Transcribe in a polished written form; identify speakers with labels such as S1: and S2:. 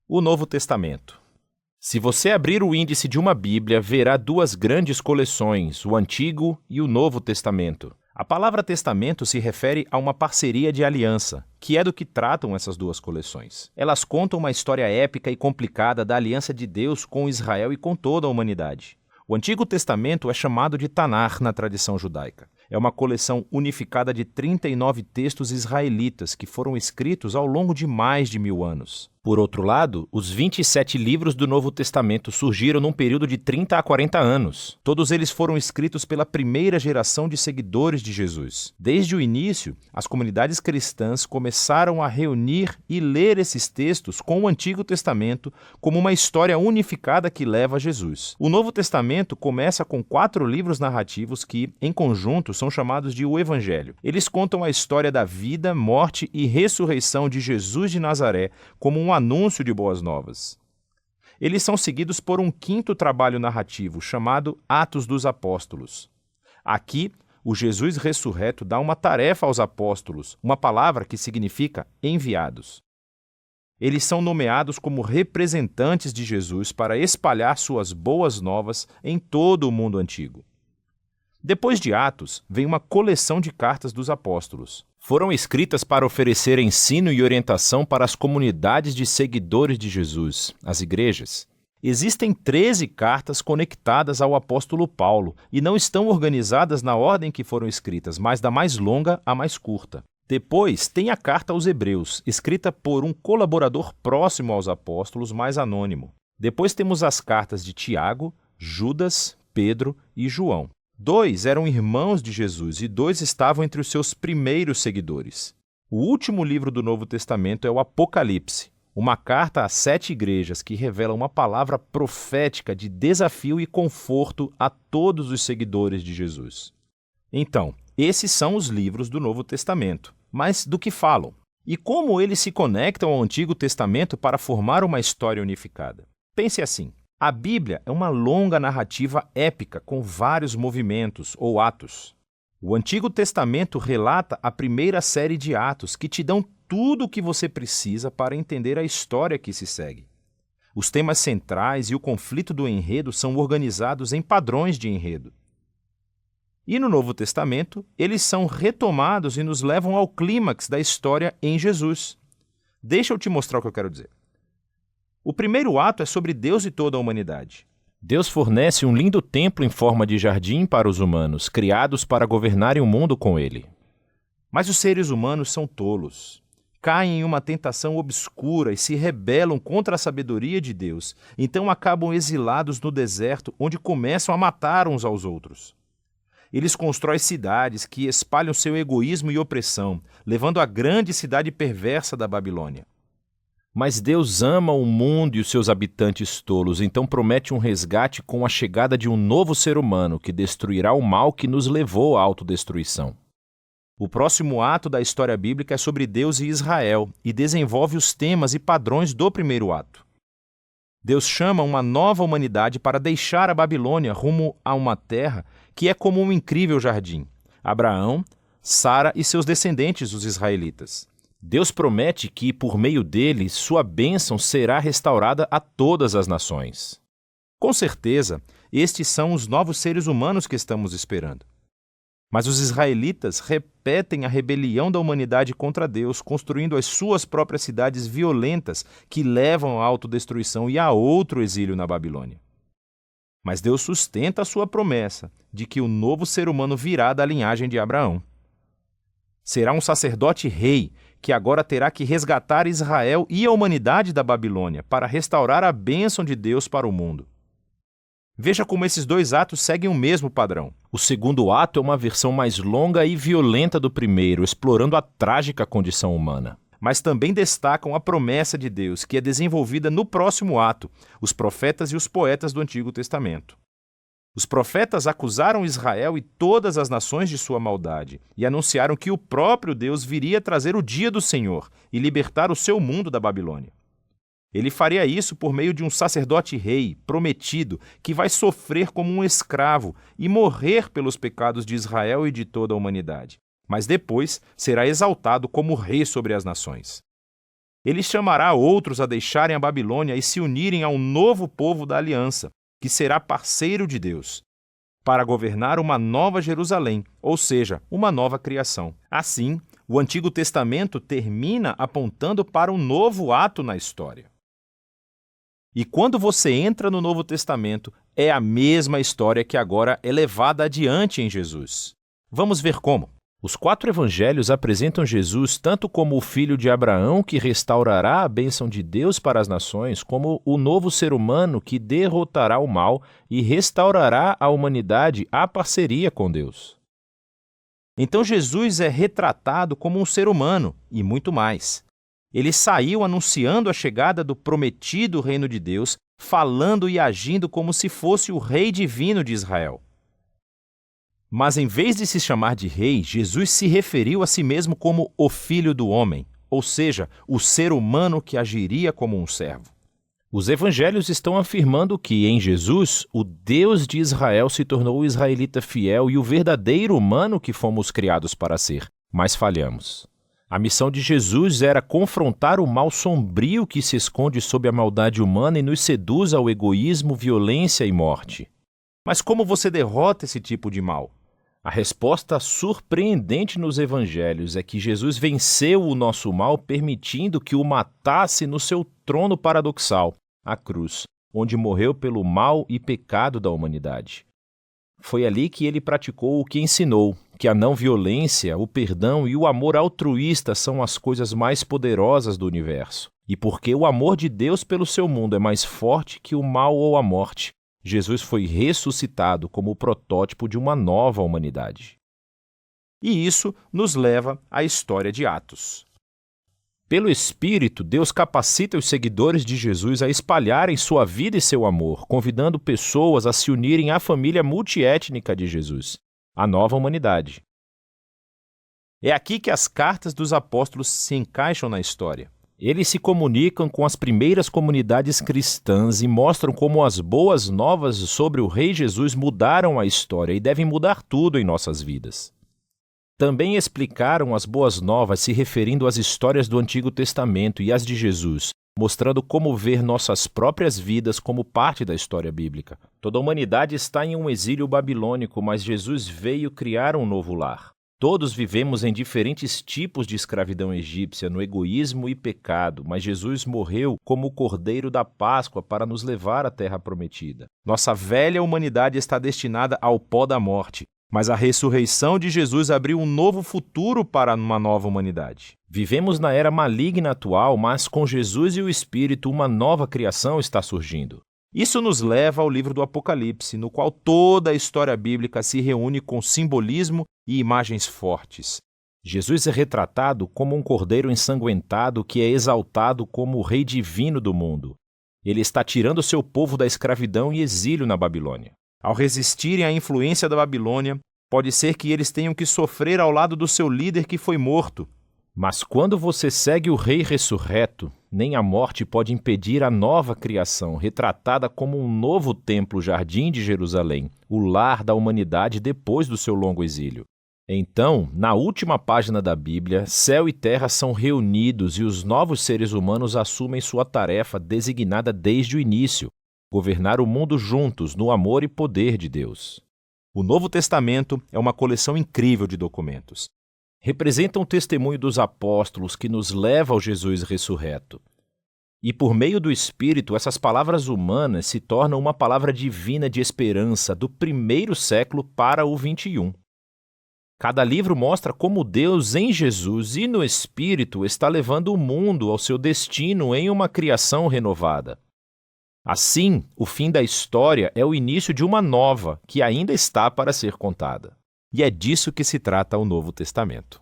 S1: O Novo Testamento. Se você abrir o índice de uma Bíblia, verá duas grandes coleções, o Antigo e o Novo Testamento. A palavra testamento se refere a uma parceria de aliança, que é do que tratam essas duas coleções. Elas contam uma história épica e complicada da aliança de Deus com Israel e com toda a humanidade. O Antigo Testamento é chamado de Tanar na tradição judaica. É uma coleção unificada de 39 textos israelitas que foram escritos ao longo de mais de 1000 anos. Por outro lado, os 27 livros do Novo Testamento surgiram num período de 30 a 40 anos. Todos eles foram escritos pela primeira geração de seguidores de Jesus. Desde o início, as comunidades cristãs começaram a reunir e ler esses textos com o Antigo Testamento como uma história unificada que leva a Jesus. O Novo Testamento começa com 4 livros narrativos que, em conjunto, são chamados de o Evangelho. Eles contam a história da vida, morte e ressurreição de Jesus de Nazaré como um anúncio de boas novas. Eles são seguidos por um 5º trabalho narrativo chamado Atos dos Apóstolos. Aqui, o Jesus ressurreto dá uma tarefa aos apóstolos, uma palavra que significa enviados. Eles são nomeados como representantes de Jesus para espalhar suas boas novas em todo o mundo antigo. Depois de Atos, vem uma coleção de cartas dos apóstolos. Foram escritas para oferecer ensino e orientação para as comunidades de seguidores de Jesus, as igrejas. Existem 13 cartas conectadas ao apóstolo Paulo e não estão organizadas na ordem que foram escritas, mas da mais longa à mais curta. Depois tem a carta aos Hebreus, escrita por um colaborador próximo aos apóstolos, mais anônimo. Depois temos as cartas de Tiago, Judas, Pedro e João. 2 eram irmãos de Jesus e 2 estavam entre os seus primeiros seguidores. O último livro do Novo Testamento é o Apocalipse, uma carta a 7 igrejas que revela uma palavra profética de desafio e conforto a todos os seguidores de Jesus. Então, esses são os livros do Novo Testamento. Mas do que falam? E como eles se conectam ao Antigo Testamento para formar uma história unificada? Pense assim. A Bíblia é uma longa narrativa épica com vários movimentos ou atos. O Antigo Testamento relata a primeira série de atos que te dão tudo o que você precisa para entender a história que se segue. Os temas centrais e o conflito do enredo são organizados em padrões de enredo. E no Novo Testamento, eles são retomados e nos levam ao clímax da história em Jesus. Deixa eu te mostrar o que eu quero dizer. O primeiro ato é sobre Deus e toda a humanidade. Deus fornece um lindo templo em forma de jardim para os humanos, criados para governarem o mundo com ele. Mas os seres humanos são tolos. Caem em uma tentação obscura e se rebelam contra a sabedoria de Deus. Então acabam exilados no deserto, onde começam a matar uns aos outros. Eles constroem cidades que espalham seu egoísmo e opressão, levando à grande cidade perversa da Babilônia. Mas Deus ama o mundo e os seus habitantes tolos, então promete um resgate com a chegada de um novo ser humano que destruirá o mal que nos levou à autodestruição. O próximo ato da história bíblica é sobre Deus e Israel e desenvolve os temas e padrões do primeiro ato. Deus chama uma nova humanidade para deixar a Babilônia rumo a uma terra que é como um incrível jardim. Abraão, Sara e seus descendentes, os israelitas. Deus promete que, por meio deles, sua bênção será restaurada a todas as nações. Com certeza, estes são os novos seres humanos que estamos esperando. Mas os israelitas repetem a rebelião da humanidade contra Deus, construindo as suas próprias cidades violentas que levam à autodestruição e a outro exílio na Babilônia. Mas Deus sustenta a sua promessa de que o novo ser humano virá da linhagem de Abraão. Será um sacerdote rei que agora terá que resgatar Israel e a humanidade da Babilônia para restaurar a bênção de Deus para o mundo. Veja como esses 2 atos seguem o mesmo padrão. O segundo ato é uma versão mais longa e violenta do primeiro, explorando a trágica condição humana. Mas também destacam a promessa de Deus, que é desenvolvida no próximo ato, os profetas e os poetas do Antigo Testamento. Os profetas acusaram Israel e todas as nações de sua maldade e anunciaram que o próprio Deus viria trazer o dia do Senhor e libertar o seu mundo da Babilônia. Ele faria isso por meio de um sacerdote rei prometido que vai sofrer como um escravo e morrer pelos pecados de Israel e de toda a humanidade, mas depois será exaltado como rei sobre as nações. Ele chamará outros a deixarem a Babilônia e se unirem ao novo povo da aliança, que será parceiro de Deus, para governar uma nova Jerusalém, ou seja, uma nova criação. Assim, o Antigo Testamento termina apontando para um novo ato na história. E quando você entra no Novo Testamento, é a mesma história que agora é levada adiante em Jesus. Vamos ver como. Os 4 evangelhos apresentam Jesus tanto como o filho de Abraão que restaurará a bênção de Deus para as nações, como o novo ser humano que derrotará o mal e restaurará a humanidade à parceria com Deus. Então Jesus é retratado como um ser humano e muito mais. Ele saiu anunciando a chegada do prometido reino de Deus, falando e agindo como se fosse o rei divino de Israel. Mas em vez de se chamar de rei, Jesus se referiu a si mesmo como o Filho do Homem, ou seja, o ser humano que agiria como um servo. Os evangelhos estão afirmando que, em Jesus, o Deus de Israel se tornou o israelita fiel e o verdadeiro humano que fomos criados para ser, mas falhamos. A missão de Jesus era confrontar o mal sombrio que se esconde sob a maldade humana e nos seduz ao egoísmo, violência e morte. Mas como você derrota esse tipo de mal? A resposta surpreendente nos evangelhos é que Jesus venceu o nosso mal permitindo que o matasse no seu trono paradoxal, a cruz, onde morreu pelo mal e pecado da humanidade. Foi ali que ele praticou o que ensinou, que a não-violência, o perdão e o amor altruísta são as coisas mais poderosas do universo. E porque o amor de Deus pelo seu mundo é mais forte que o mal ou a morte, Jesus foi ressuscitado como o protótipo de uma nova humanidade. E isso nos leva à história de Atos. Pelo Espírito, Deus capacita os seguidores de Jesus a espalharem sua vida e seu amor, convidando pessoas a se unirem à família multiétnica de Jesus, a nova humanidade. É aqui que as cartas dos apóstolos se encaixam na história. Eles se comunicam com as primeiras comunidades cristãs e mostram como as boas novas sobre o Rei Jesus mudaram a história e devem mudar tudo em nossas vidas. Também explicaram as boas novas se referindo às histórias do Antigo Testamento e às de Jesus, mostrando como ver nossas próprias vidas como parte da história bíblica. Toda a humanidade está em um exílio babilônico, mas Jesus veio criar um novo lar. Todos vivemos em diferentes tipos de escravidão egípcia, no egoísmo e pecado, mas Jesus morreu como o Cordeiro da Páscoa para nos levar à Terra Prometida. Nossa velha humanidade está destinada ao pó da morte, mas a ressurreição de Jesus abriu um novo futuro para uma nova humanidade. Vivemos na era maligna atual, mas com Jesus e o Espírito uma nova criação está surgindo. Isso nos leva ao livro do Apocalipse, no qual toda a história bíblica se reúne com simbolismo e imagens fortes. Jesus é retratado como um cordeiro ensanguentado que é exaltado como o rei divino do mundo. Ele está tirando seu povo da escravidão e exílio na Babilônia. Ao resistirem à influência da Babilônia, pode ser que eles tenham que sofrer ao lado do seu líder que foi morto. Mas quando você segue o Rei ressurreto, nem a morte pode impedir a nova criação, retratada como um novo templo-jardim de Jerusalém, o lar da humanidade depois do seu longo exílio. Então, na última página da Bíblia, céu e terra são reunidos e os novos seres humanos assumem sua tarefa designada desde o início, governar o mundo juntos no amor e poder de Deus. O Novo Testamento é uma coleção incrível de documentos. Representam o testemunho dos apóstolos que nos leva ao Jesus ressurreto. E por meio do Espírito, essas palavras humanas se tornam uma palavra divina de esperança do primeiro século para o 21. Cada livro mostra como Deus em Jesus e no Espírito está levando o mundo ao seu destino em uma criação renovada. Assim, o fim da história é o início de uma nova, que ainda está para ser contada. E é disso que se trata o Novo Testamento.